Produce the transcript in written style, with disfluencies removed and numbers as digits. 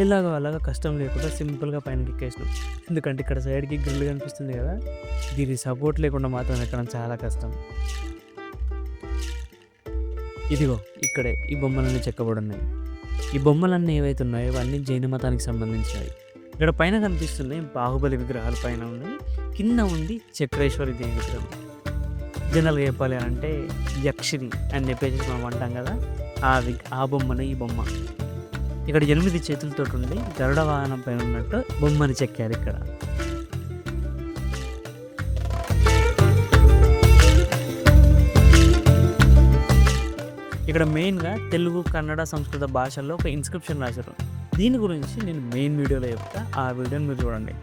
ఎలాగో అలాగా కష్టం లేకుండా సింపుల్‌గా పైనకి ఎక్కేసినాం. ఎందుకంటే ఇక్కడ సైడ్‌కి గ్రిల్ కనిపిస్తుంది కదా! దీని సపోర్ట్ లేకుండా మాత్రం ఎక్కడం చాలా కష్టం. ఇదిగో ఇక్కడే ఈ బొమ్మలన్నీ చెక్కబడున్నాయి. ఈ బొమ్మలన్నీ ఏవైతే ఉన్నాయో ఇవన్నీ జైన మతానికి సంబంధించినవి. ఇక్కడ పైన కనిపిస్తున్నాయి బాహుబలి విగ్రహాలు పైన ఉన్నాయి. కింద ఉంది చక్రేశ్వరి దేవి విగ్రహం. జనరల్‌గా చెప్పాలి అనంటే యక్షిని అని చెప్పేసి మనం అంటాం కదా! ఆ బొమ్మనే ఈ బొమ్మ. ఇక్కడ 8 చేతులతోటుండి గరుడ వాహనం పైన ఉన్నట్టు బొమ్మని చెక్కారిక్కడ. ఇక్కడ మెయిన్‌గా తెలుగు, కన్నడ, సంస్కృత భాషల్లో ఒక ఇన్‌స్క్రిప్షన్ రాశారు. దీని గురించి నేను మెయిన్ వీడియోలో చెప్తా. ఆ వీడియోని మీరు చూడండి.